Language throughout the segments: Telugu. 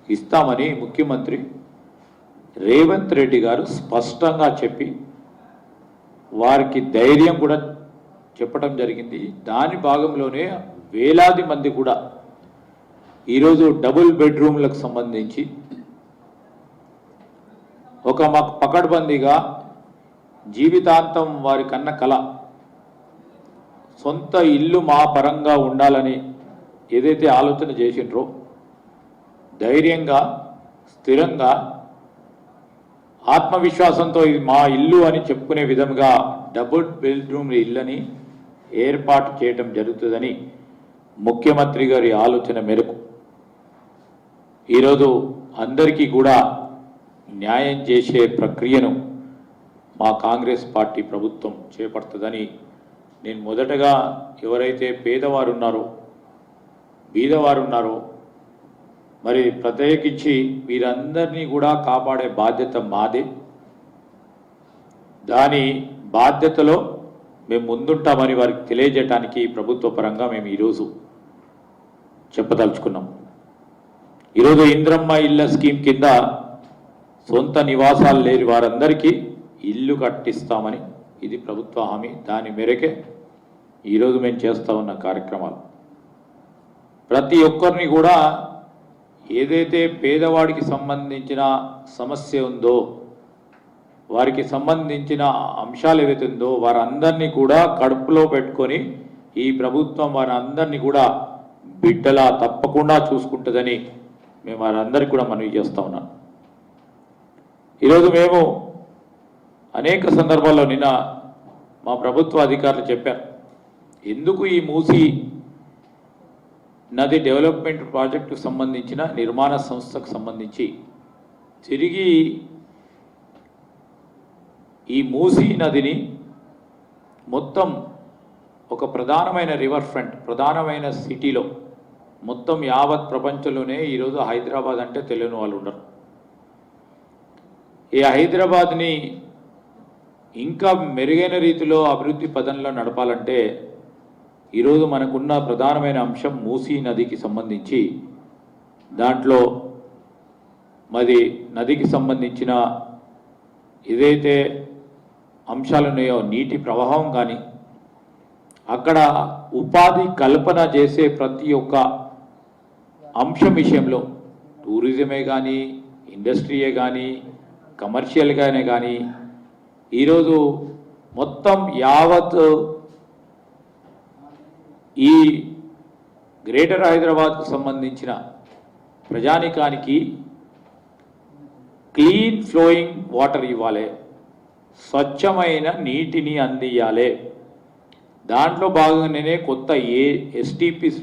ఇస్తామని ముఖ్యమంత్రి రేవంత్ రెడ్డి గారు స్పష్టంగా చెప్పి వారికి ధైర్యం కూడా చెప్పడం జరిగింది. దాని భాగంలోనే వేలాది మంది కూడా ఈరోజు డబుల్ బెడ్రూమ్లకు సంబంధించి ఒక పకడ్బందీగా జీవితాంతం వారి కన్న కల సొంత ఇల్లు మా పరంగా ఉండాలని ఏదైతే ఆలోచన చేసిండ్రో ధైర్యంగా స్థిరంగా ఆత్మవిశ్వాసంతో ఇది మా ఇల్లు అని చెప్పుకునే విధంగా డబుల్ బెడ్రూమ్ ఇల్లుని ఏర్పాటు చేయడం జరుగుతుందని ముఖ్యమంత్రి గారి ఆలోచన మేరకు ఈరోజు అందరికీ కూడా న్యాయం చేసే ప్రక్రియను మా కాంగ్రెస్ పార్టీ ప్రభుత్వం చేపడుతుందని నేను మొదటగా ఎవరైతే పేదవారు ఉన్నారో బీదవారు ఉన్నారో మరి ప్రత్యేకించి వీరందరినీ కూడా కాపాడే బాధ్యత మాదే. దాని బాధ్యతలో మేము ముందుంటామని వారికి తెలియజేయడానికి ప్రభుత్వ పరంగా మేము ఈరోజు చెప్పదలుచుకున్నాం. ఈరోజు ఇంద్రమ్మ ఇళ్ళ స్కీమ్ కింద సొంత నివాసాలు లేని వారందరికీ ఇల్లు కట్టిస్తామని ఇది ప్రభుత్వ హామీ. దాని మేరకే ఈరోజు మేము చేస్తూ ఉన్న కార్యక్రమాలు ప్రతి ఒక్కరిని కూడా ఏదైతే పేదవాడికి సంబంధించిన సమస్య ఉందో వారికి సంబంధించిన అంశాలు ఏవైతే ఉందో వారందరినీ కూడా కడుపులో పెట్టుకొని ఈ ప్రభుత్వం వారందరినీ కూడా బిడ్డలా తప్పకుండా చూసుకుంటుందని మేము వారందరికీ కూడా మనవి చేస్తూ ఉన్నాం. ఈరోజు మేము అనేక సందర్భాల్లో నిన్న మా ప్రభుత్వ అధికారులు చెప్పారు, ఎందుకు ఈ మూసి నది డెవలప్మెంట్ ప్రాజెక్టుకు సంబంధించిన నిర్మాణ సంస్థకు సంబంధించి తిరిగి ఈ మూసీ నదిని మొత్తం ఒక ప్రధానమైన రివర్ ఫ్రంట్ ప్రధానమైన సిటీలో మొత్తం యావత్ ప్రపంచంలోనే ఈరోజు హైదరాబాద్ అంటే తెలియని వాళ్ళు ఉండరు. ఈ హైదరాబాద్ని ఇంకా మెరుగైన రీతిలో అభివృద్ధి పదంలో నడపాలంటే ఈరోజు మనకున్న ప్రధానమైన అంశం మూసీ నదికి సంబంధించి దాంట్లో మరి నదికి సంబంధించిన ఏదైతే అంశాలు ఉన్నాయో నీటి ప్రవాహం కానీ అక్కడ ఉపాధి కల్పన చేసే ప్రతి ఒక్క అంశం విషయంలో టూరిజమే కానీ ఇండస్ట్రీయే కానీ కమర్షియల్గానే కానీ ఈరోజు మొత్తం యావత్ ఈ గ్రేటర్ హైదరాబాద్కు సంబంధించిన ప్రజానికానికి క్లీన్ ఫ్లోయింగ్ వాటర్ ఇవ్వాలి, స్వచ్ఛమైన నీటిని అందియాలి. దాంట్లో భాగంగానే కొత్త ఎస్టీపీస్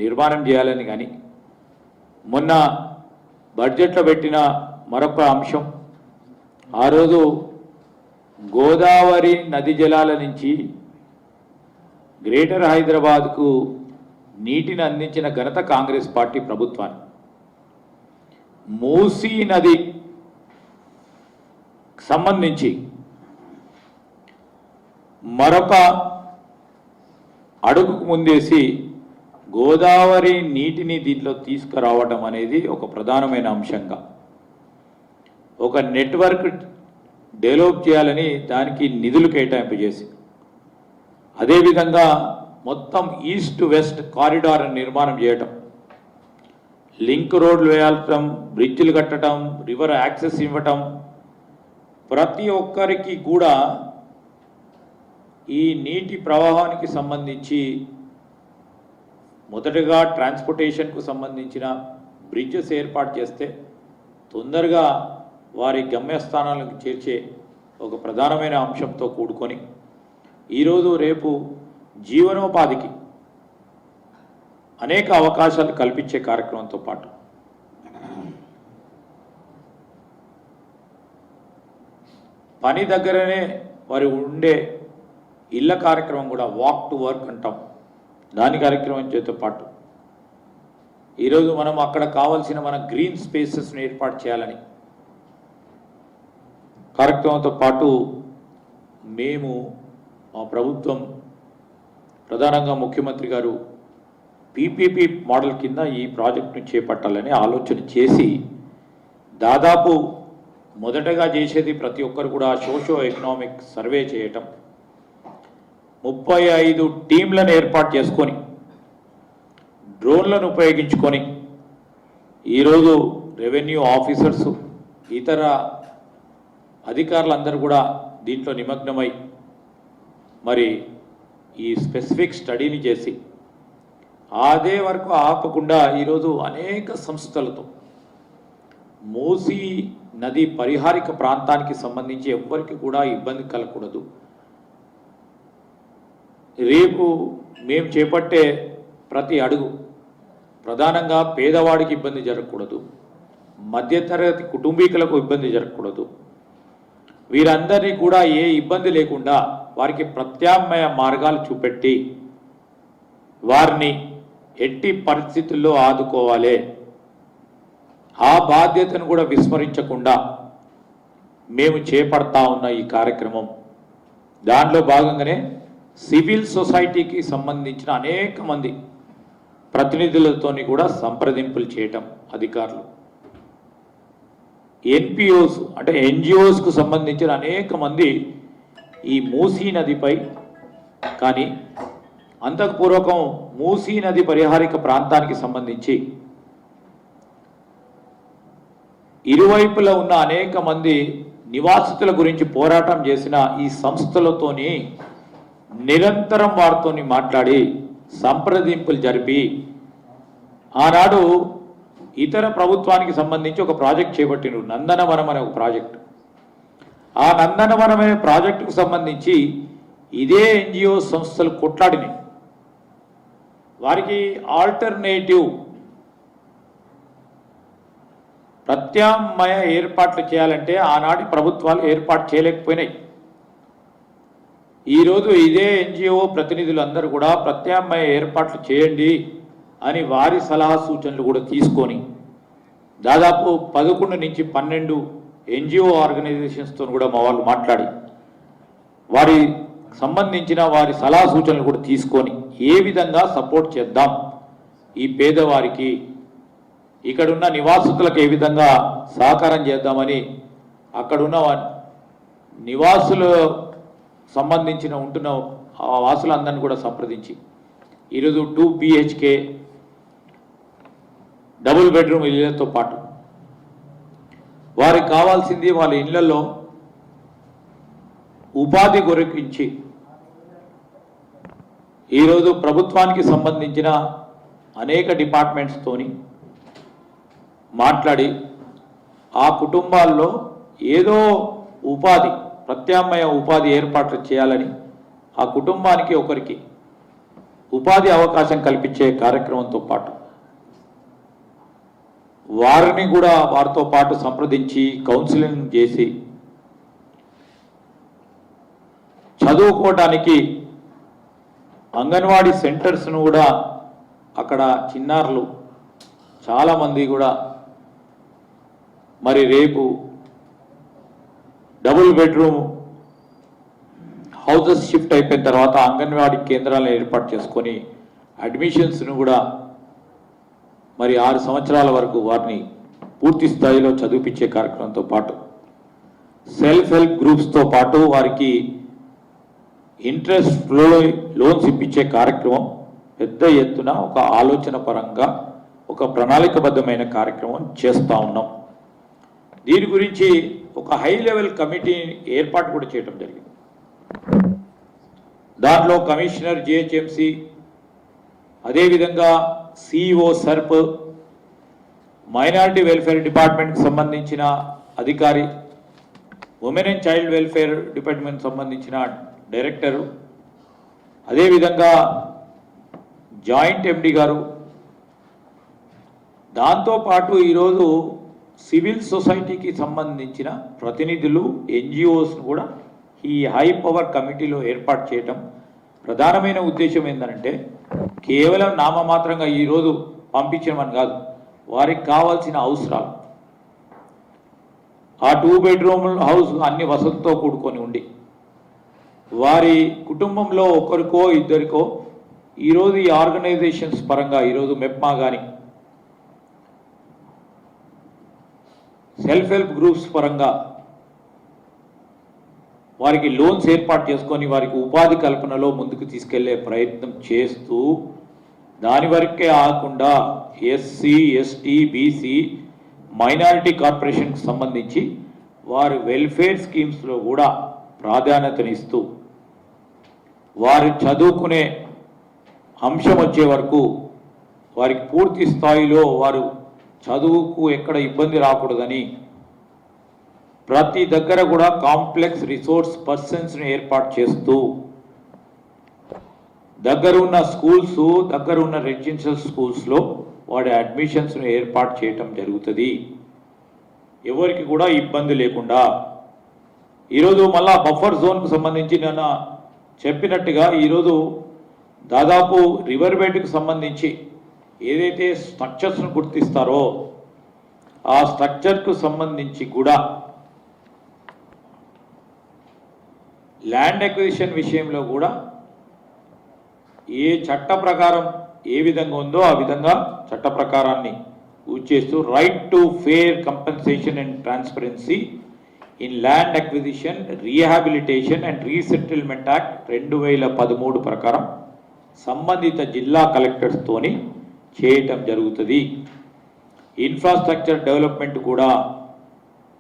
నిర్మాణం చేయాలని కానీ మొన్న బడ్జెట్లో పెట్టిన మరొక అంశం ఆ రోజు గోదావరి నది జలాల నుంచి గ్రేటర్ హైదరాబాద్కు నీటిని అందించిన ఘనత కాంగ్రెస్ పార్టీ ప్రభుత్వాన్ని. మూసీ నది సంబంధించి మరొక అడుగుకు ముందేసి గోదావరి నీటిని దీంట్లో తీసుకురావడం అనేది ఒక ప్రధానమైన అంశంగా ఒక నెట్వర్క్ డెవలప్ చేయాలని దానికి నిధులు కేటాయింపు చేసి అదేవిధంగా మొత్తం ఈస్ట్ వెస్ట్ కారిడార్ నిర్మాణం చేయటం, లింక్ రోడ్లు వేయటం, బ్రిడ్జిలు కట్టడం, రివర్ యాక్సెస్ ఇవ్వటం, ప్రతి ఒక్కరికి కూడా ఈ నీటి ప్రవాహానికి సంబంధించి మొదటగా ట్రాన్స్పోర్టేషన్కు సంబంధించిన బ్రిడ్జెస్ ఏర్పాటు చేస్తే తొందరగా వారి గమ్యస్థానాలకు చేర్చే ఒక ప్రధానమైన అంశంతో కూడుకొని ఈరోజు రేపు జీవనోపాధికి అనేక అవకాశాలు కల్పించే కార్యక్రమంతో పాటు పని దగ్గరనే వారి ఉండే ఇళ్ళ కార్యక్రమం కూడా వాక్ టు వర్క్ అంటాం, దాని కార్యక్రమం చేతో పాటు ఈరోజు మనం అక్కడ కావాల్సిన మన గ్రీన్ స్పేసెస్ని ఏర్పాటు చేయాలని కార్యక్రమంతో పాటు మేము మా ప్రభుత్వం ప్రధానంగా ముఖ్యమంత్రి గారు పీపీపీ మోడల్ కింద ఈ ప్రాజెక్టును చేపట్టాలని ఆలోచన చేసి దాదాపు మొదటగా చేసేది ప్రతి ఒక్కరు కూడా సోషో ఎకనామిక్ సర్వే చేయటం, 35 టీంలను ఏర్పాటు చేసుకొని డ్రోన్లను ఉపయోగించుకొని ఈరోజు రెవెన్యూ ఆఫీసర్సు ఇతర అధికారులందరూ కూడా దీంట్లో నిమగ్నమై మరి ఈ స్పెసిఫిక్ స్టడీని చేసి అదే వరకు ఆపకుండా ఈరోజు అనేక సంస్థలతో మూసీ నది పరిహారిక ప్రాంతానికి సంబంధించి ఎవ్వరికి కూడా ఇబ్బంది కలగకూడదు, రేపు మేము చేపట్టే ప్రతి అడుగు ప్రధానంగా పేదవాడికి ఇబ్బంది జరగకూడదు, మధ్యతరగతి కుటుంబీకులకు ఇబ్బంది జరగకూడదు, వీరందరినీ కూడా ఏ ఇబ్బంది లేకుండా వారికి ప్రత్యామ్నాయ మార్గాలు చూపెట్టి వారిని ఎట్టి పరిస్థితుల్లో ఆదుకోవాలి. ఆ బాధ్యతను కూడా విస్మరించకుండా మేము చేపడతా ఉన్న ఈ కార్యక్రమం దానిలో భాగంగానే సివిల్ సొసైటీకి సంబంధించిన అనేక మంది ప్రతినిధులతోని కూడా సంప్రదింపులు చేయటం, అధికారులు ఎన్పిఓస్ అంటే ఎన్జిఓస్కు సంబంధించిన అనేక మంది ఈ మూసీ నదిపై కానీ అంతఃపూర్వకం మూసీ నది పరిహారిక ప్రాంతానికి సంబంధించి ఇరువైపులా ఉన్న అనేక మంది నివాసితుల గురించి పోరాటం చేసిన ఈ సంస్థలతోని నిరంతరం వారితోని మాట్లాడి సంప్రదింపులు జరిపి ఆనాడు ఇతర ప్రభుత్వానికి సంబంధించి ఒక ప్రాజెక్ట్ చేపట్టిన నందనవనం అనే ఒక ప్రాజెక్టు. ఆ నందనవనం అనే ప్రాజెక్టుకు సంబంధించి ఇదే ఎన్జిఓ సంస్థలు కొట్లాడినాయి. వారికి ఆల్టర్నేటివ్ ప్రత్యామ్నాయ ఏర్పాట్లు చేయాలంటే ఆనాటి ప్రభుత్వాలు ఏర్పాటు చేయలేకపోయినాయి. ఈరోజు ఇదే ఎన్జిఓ ప్రతినిధులు అందరూ కూడా ప్రత్యామ్నాయ ఏర్పాట్లు చేయండి అని వారి సలహా సూచనలు కూడా తీసుకొని దాదాపు 11 నుంచి 12 ఎన్జిఓ ఆర్గనైజేషన్స్తో కూడా మా వాళ్ళు మాట్లాడి వారి సంబంధించిన వారి సలహా సూచనలు కూడా తీసుకొని ఏ విధంగా సపోర్ట్ చేద్దాం, ఈ పేదవారికి ఇక్కడున్న నివాసితులకు ఏ విధంగా సహకారం చేద్దామని అక్కడున్న నివాసులు సంబంధించిన ఉంటున్న ఆ వాసులందరినీ కూడా సంప్రదించి ఈరోజు 2 BHK డబుల్ బెడ్రూమ్ ఇళ్లతో పాటు వారికి కావాల్సింది వాళ్ళ ఇళ్లలో ఉపాధి గురించి ఈరోజు ప్రభుత్వానికి సంబంధించిన అనేక డిపార్ట్మెంట్స్తోని మాట్లాడి ఆ కుటుంబాల్లో ఏదో ఉపాధి ప్రత్యామ్నాయ ఉపాధి ఏర్పాట్లు చేయాలని ఆ కుటుంబానికి ఒకరికి ఉపాధి అవకాశం కల్పించే కార్యక్రమంతో పాటు వారిని కూడా వారితో పాటు సంప్రదించి కౌన్సిలింగ్ చేసి చదువుకోవడానికి అంగన్వాడీ సెంటర్స్ను కూడా అక్కడ చిన్నారులు చాలామంది కూడా మరి రేపు డబుల్ బెడ్రూమ్ హౌసెస్ షిఫ్ట్ అయిపోయిన తర్వాత అంగన్వాడీ కేంద్రాలను ఏర్పాటు చేసుకొని అడ్మిషన్స్ను కూడా మరి 6 సంవత్సరాల వరకు వారిని పూర్తి స్థాయిలో చదివించే కార్యక్రమంతో పాటు సెల్ఫ్ హెల్ప్ గ్రూప్స్తో పాటు వారికి ఇంట్రెస్ట్ లోన్స్ ఇప్పించే కార్యక్రమం పెద్ద ఎత్తున ఒక ఆలోచన పరంగా ఒక ప్రణాళికబద్ధమైన కార్యక్రమం చేస్తూ ఉన్నాం. దీని గురించి ఒక హై లెవెల్ కమిటీ ఏర్పాటు కూడా చేయడం జరిగింది. దాంట్లో కమిషనర్ GHMC, అదేవిధంగా CEO సర్ప్, మైనారిటీ వెల్ఫేర్ డిపార్ట్మెంట్కి సంబంధించిన అధికారి, women and child welfare department సంబంధించిన డైరెక్టరు, అదేవిధంగా జాయింట్ MD గారు, దాంతోపాటు ఈరోజు సివిల్ సొసైటీకి సంబంధించిన ప్రతినిధులు NGOస్ను కూడా ఈ హై పవర్ కమిటీలో ఏర్పాటు చేయటం ప్రధానమైన ఉద్దేశం ఏంటంటే కేవలం నామమాత్రంగా ఈరోజు పంపించమని కాదు, వారికి కావాల్సిన అవసరాలు ఆ 2 బెడ్రూమ్ హౌస్ అన్ని వసతులతో కూడుకొని ఉండి వారి కుటుంబంలో ఒకరికో ఇద్దరికో ఈరోజు ఈ ఆర్గనైజేషన్స్ పరంగా ఈరోజు మెప్మా కానీ సెల్ఫ్ హెల్ప్ గ్రూప్స్ పరంగా వారికి లోన్స్ ఏర్పాటు చేసుకొని వారికి ఉపాధి కల్పనలో ముందుకు తీసుకెళ్లే ప్రయత్నం చేస్తూ దాని వరకే ఆకుండా ఎస్సీ ఎస్టీ బీసీ మైనారిటీ కార్పొరేషన్కి సంబంధించి వారి వెల్ఫేర్ స్కీమ్స్లో కూడా ప్రాధాన్యతనిస్తూ వారు చదువుకునే అంశం వచ్చే వరకు వారికి పూర్తి స్థాయిలో వారు చదువుకు ఎక్కడ ఇబ్బంది రాకూడదని ప్రతి దగ్గర కూడా కాంప్లెక్స్ రిసోర్స్ పర్సన్స్ని ఏర్పాటు చేస్తూ దగ్గరున్న స్కూల్స్ దగ్గరున్న రెసిడెన్షియల్ స్కూల్స్లో వాడి అడ్మిషన్స్ను ఏర్పాటు చేయటం జరుగుతుంది. ఎవరికి కూడా ఇబ్బంది లేకుండా. ఈరోజు మళ్ళా బఫర్ జోన్కు సంబంధించి నేను చెప్పినట్టుగా ఈరోజు దాదాపు రివర్ బెడ్కి సంబంధించి ఏదైతే స్ట్రక్చర్స్ను గుర్తిస్తారో ఆ స్ట్రక్చర్కు సంబంధించి కూడా ల్యాండ్ అక్విజిషన్ విషయంలో కూడా ఏ చట్ట ప్రకారం ఏ విధంగా ఉందో ఆ విధంగా చట్ట ప్రకారాన్ని యూజ్ చేస్తూ right to fair compensation and transparency in land acquisition rehabilitation and resettlement act 2013 ప్రకారం సంబంధిత జిల్లా కలెక్టర్స్తోని చేయటం జరుగుతుంది. ఇన్ఫ్రాస్ట్రక్చర్ డెవలప్మెంట్ కూడా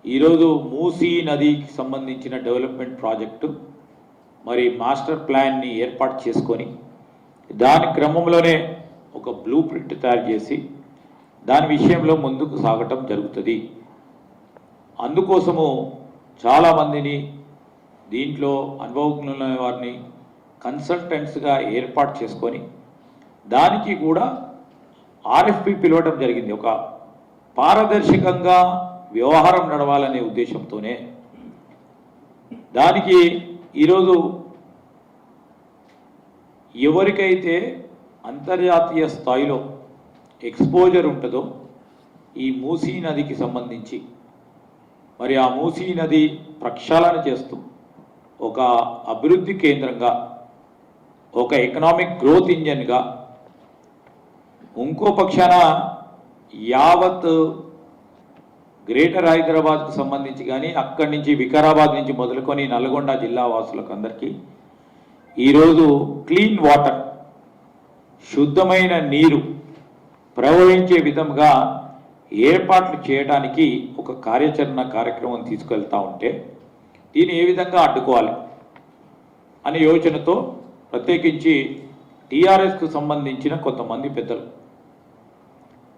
ఈరోజు మూసీ నదికి సంబంధించిన డెవలప్మెంట్ ప్రాజెక్టు మరి మాస్టర్ ప్లాన్ని ఏర్పాటు చేసుకొని దాని క్రమంలోనే ఒక బ్లూ ప్రింట్ తయారు చేసి దాని విషయంలో ముందుకు సాగటం జరుగుతుంది. అందుకోసము చాలామందిని దీంట్లో అనుభవజ్ఞులైన వారిని కన్సల్టెంట్స్గా ఏర్పాటు చేసుకొని దానికి కూడా ఆర్ఎఫ్పి పిలవడం జరిగింది. ఒక పారదర్శకంగా వ్యవహారం నడవాలనే ఉద్దేశంతోనే దానికి ఈరోజు ఎవరికైతే అంతర్జాతీయ స్థాయిలో ఎక్స్పోజర్ ఉంటుందో ఈ మూసీ నదికి సంబంధించి మరి ఆ మూసీ నది ప్రక్షాళన చేస్తూ ఒక అభివృద్ధి కేంద్రంగా ఒక ఎకనామిక్ గ్రోత్ ఇంజన్గా ఇంకో పక్షాన యావత్ గ్రేటర్ హైదరాబాద్కు సంబంధించి కానీ అక్కడి నుంచి వికారాబాద్ నుంచి మొదలుకొని నల్గొండ జిల్లా వాసులకు అందరికీ ఈరోజు క్లీన్ వాటర్ శుద్ధమైన నీరు ప్రవహించే విధంగా ఏర్పాట్లు చేయడానికి ఒక కార్యాచరణ తీసుకెళ్తా ఉంటే దీన్ని ఏ విధంగా అడ్డుకోవాలి అనే యోచనతో ప్రత్యేకించి టీఆర్ఎస్కు సంబంధించిన కొంతమంది పెద్దలు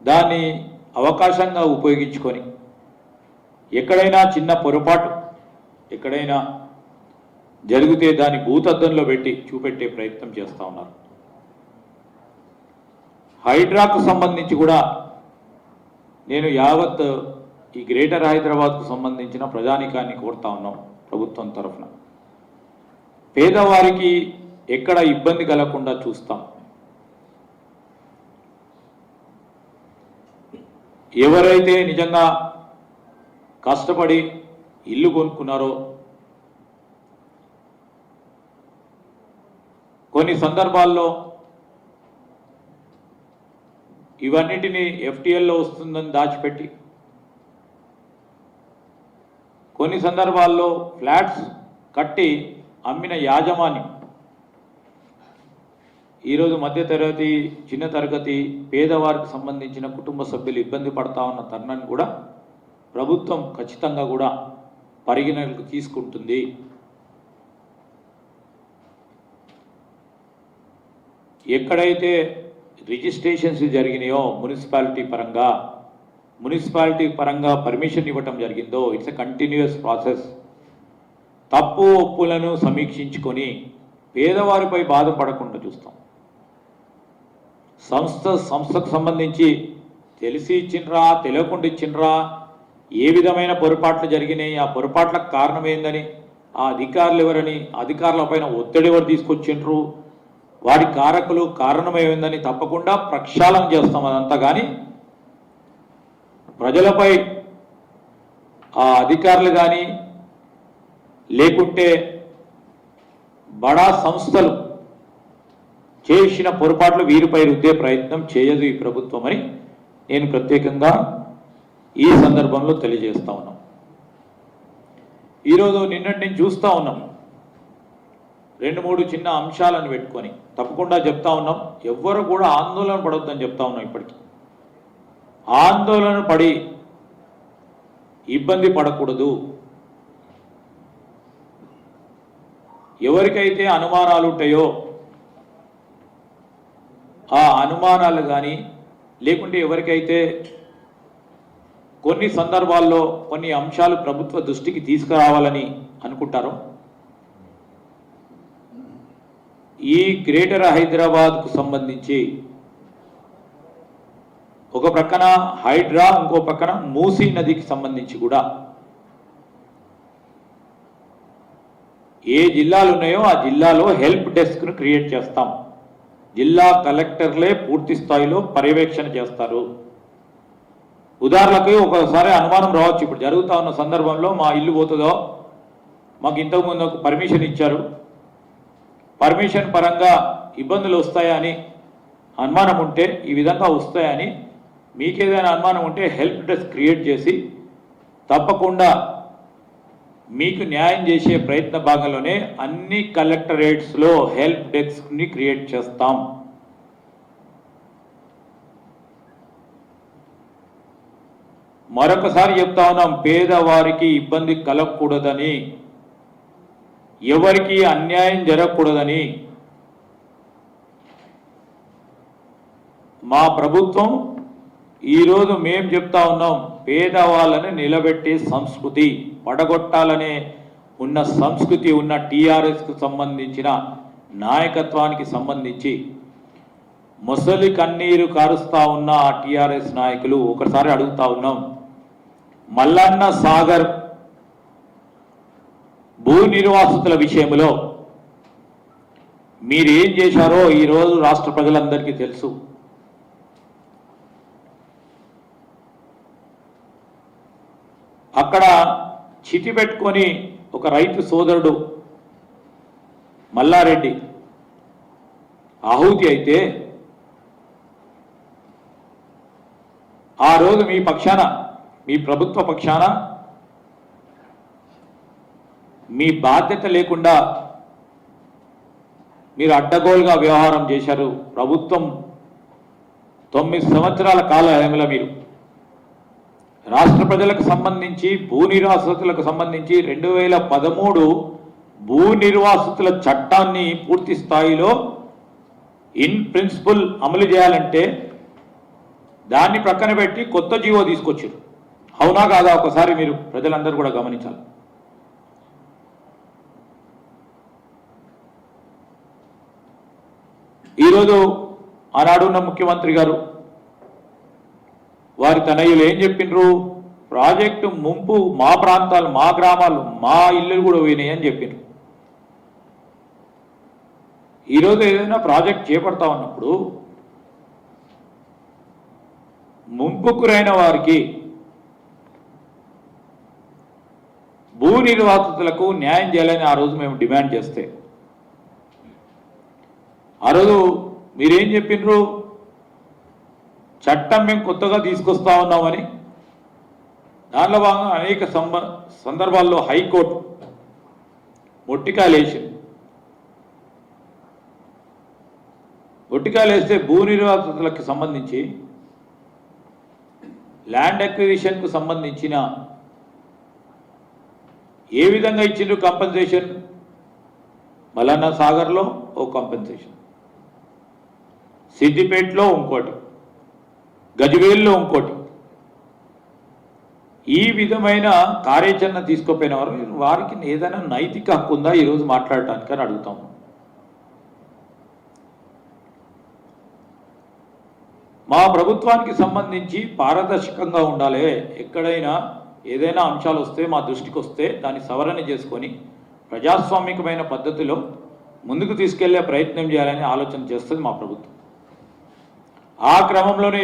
దాన్ని అవకాశంగా ఉపయోగించుకొని ఎక్కడైనా చిన్న పొరపాటు ఎక్కడైనా జరిగితే దాన్ని భూతద్దంలో పెట్టి చూపెట్టే ప్రయత్నం చేస్తూ ఉన్నారు. హైడ్రాకు సంబంధించి కూడా నేను యావత్ ఈ గ్రేటర్ హైదరాబాద్కు సంబంధించిన ప్రజానికాన్ని కోరుతా ఉన్నాం. ప్రభుత్వం తరఫున పేదవారికి ఎక్కడ ఇబ్బంది కలగకుండా చూస్తాం. ఎవరైతే నిజంగా కష్టపడి ఇల్లు కొనుక్కున్నారో కొన్ని సందర్భాల్లో ఇవన్నిటినీ ఎఫ్టీఎల్లో వస్తుందని దాచిపెట్టి కొన్ని సందర్భాల్లో ఫ్లాట్స్ కట్టి అమ్మిన యాజమాన్యం ఈరోజు మధ్యతరగతి చిన్న తరగతి పేదవారికి సంబంధించిన కుటుంబ సభ్యులు ఇబ్బంది పడతా ఉన్న తరుణాన్ని కూడా ప్రభుత్వం ఖచ్చితంగా కూడా పరిగణనకు తీసుకుంటుంది. ఎక్కడైతే రిజిస్ట్రేషన్స్ జరిగినాయో మున్సిపాలిటీ పరంగా పర్మిషన్ ఇవ్వటం జరిగిందో ఇట్స్ ఎ కంటిన్యూస్ ప్రాసెస్. తప్పు ఒప్పులను సమీక్షించుకొని పేదవారిపై బాధపడకుండా చూస్తాం. సంస్థకు సంబంధించి తెలిసి ఇచ్చిండ్రా తెలియకుండా ఇచ్చిండ్రా ఏ విధమైన పొరపాట్లు జరిగినాయి ఆ పొరపాట్లకు కారణం ఏందని ఆ అధికారులు ఎవరని అధికారులపైన ఒత్తిడి ఎవరు తీసుకొచ్చిండ్రు వారి కారకులు కారణమేమైందని తప్పకుండా ప్రక్షాళన చేస్తాం. అదంతా కానీ ప్రజలపై ఆ అధికారులు కానీ లేకుంటే బడా సంస్థలు చేసిన పొరపాట్లు వీరిపై రుద్దే ప్రయత్నం చేయదు ఈ ప్రభుత్వం అని నేను ప్రత్యేకంగా ఈ సందర్భంలో తెలియజేస్తా ఉన్నాం. ఈరోజు నిన్నటి నుంచి చూస్తూ ఉన్నాం, 2-3 చిన్న అంశాలను పెట్టుకొని తప్పకుండా చెప్తా ఉన్నాం. ఎవ్వరు కూడా ఆందోళన పడొద్దని చెప్తా ఉన్నాం. ఇప్పటికీ ఆందోళన పడి ఇబ్బంది పడకూడదు. ఎవరికైతే అనుమానాలు ఉంటాయో ఆ అనుమానాలు కానీ లేకుంటే ఎవరికైతే కొన్ని సందర్భాల్లో కొన్ని అంశాలు ప్రభుత్వ దృష్టికి తీసుకురావాలని అనుకుంటారో ఈ గ్రేటర్ హైదరాబాద్కు సంబంధించి ఒక ప్రక్కన హైడ్రా, ఇంకో పక్కన మూసీ నదికి సంబంధించి కూడా ఏ జిల్లాలు ఉన్నాయో ఆ జిల్లాలో హెల్ప్ డెస్క్ను క్రియేట్ చేస్తాం. జిల్లా కలెక్టర్లే పూర్తి స్థాయిలో పర్యవేక్షణ చేస్తారు. ఉదాహరణకు ఒకసారి అనుమానం రావచ్చు, ఇప్పుడు జరుగుతూ ఉన్న సందర్భంలో మా ఇల్లు పోతుందో, మాకు ఇంతకుముందు ఒక పర్మిషన్ ఇచ్చారు, పర్మిషన్ పరంగా ఇబ్బందులు వస్తాయని అనుమానం ఉంటే ఈ విధంగా వస్తాయని మీకేదైనా అనుమానం ఉంటే హెల్ప్ డెస్క్ క్రియేట్ చేసి తప్పకుండా మీకు న్యాయం చేసే ప్రయత్న భాగంలోనే అన్ని కలెక్టరేట్స్లో హెల్ప్ డెస్క్ని క్రియేట్ చేస్తాం. మరొకసారి చెప్తా ఉన్నాం, పేదవారికి ఇబ్బంది కలగకూడదని, ఎవరికి అన్యాయం జరగకూడదని మా ప్రభుత్వం ఈరోజు మేము చెప్తా ఉన్నాం. పేదవాళ్ళని నిలబెట్టే సంస్కృతి, పడగొట్టాలనే ఉన్న సంస్కృతి ఉన్న టీఆర్ఎస్కు సంబంధించిన నాయకత్వానికి సంబంధించి మొసలి కన్నీరు కారుస్తూ ఉన్న ఆ టీఆర్ఎస్ నాయకులు ఒకసారి అడుగుతా ఉన్నాం, మల్లన్న సాగర్ భూ నిర్వాసితుల విషయంలో మీరేం చేశారో ఈరోజు రాష్ట్ర ప్రజలందరికీ తెలుసు. అక్కడ చితి పెట్టుకొని ఒక రైతు సోదరుడు మల్లారెడ్డి ఆహుతి అయితే ఆ రోజు మీ పక్షాన, మీ ప్రభుత్వ పక్షాన మీ బాధ్యత లేకుండా మీరు అడ్డగోలుగా వ్యవహారం చేశారు. ప్రభుత్వం 9 సంవత్సరాల కాలంలో మీరు రాష్ట్ర ప్రజలకు సంబంధించి భూ నిర్వాసితులకు సంబంధించి 2013 భూ నిర్వాసితుల చట్టాన్ని పూర్తి స్థాయిలో ఇన్ ప్రిన్సిపల్ అమలు చేయాలంటే దాన్ని ప్రక్కన పెట్టి కొత్త జీవో తీసుకొచ్చారు. అవునా కాదా ఒకసారి మీరు ప్రజలందరూ కూడా గమనించాలి. ఈరోజు ఆనాడున్న ముఖ్యమంత్రి గారు వారి తనయులు ఏం చెప్పిండ్రు, ప్రాజెక్టు ముంపు మా ప్రాంతాలు, మా గ్రామాలు, మా ఇల్లులు కూడా పోయినాయి అని చెప్పిండ్రు. ఈరోజు ఏదైనా ప్రాజెక్ట్ చేపడతా ఉన్నప్పుడు ముంపుకురైన వారికి, భూ నిర్వాసితులకు న్యాయం చేయాలని ఆ రోజు మేము డిమాండ్ చేస్తే ఆ రోజు మీరేం చెప్పిండ్రు, చట్టం మేము కొత్తగా తీసుకొస్తా ఉన్నామని. దానిలో భాగంగా అనేక సందర్భాల్లో హైకోర్టు మొట్టికాయలేసింది. మొట్టికాయలేస్తే భూ నిర్వాసితులకు సంబంధించి ల్యాండ్ అక్విజిషన్కు సంబంధించిన ఏ విధంగా ఇచ్చిండ్రు కంపెన్సేషన్, మల్లన్న సాగర్లో ఓ కంపెన్సేషన్, సిద్దిపేటలో ఇంకోటి, గజ్వేల్లో ఇంకోటి. ఈ విధమైన కార్యాచరణ తీసుకోపోయిన వారికి ఏదైనా నైతిక హక్కు ఉందా ఈరోజు మాట్లాడటానికి అని అడుగుతాము. మా ప్రభుత్వానికి సంబంధించి పారదర్శకంగా ఉండాలి. ఎక్కడైనా ఏదైనా అంశాలు వస్తే మా దృష్టికి వస్తే దాన్ని సవరణ చేసుకొని ప్రజాస్వామికమైన పద్ధతిలో ముందుకు తీసుకెళ్లే ప్రయత్నం చేయాలని ఆలోచన చేస్తుంది మా ప్రభుత్వం. ఆ క్రమంలోనే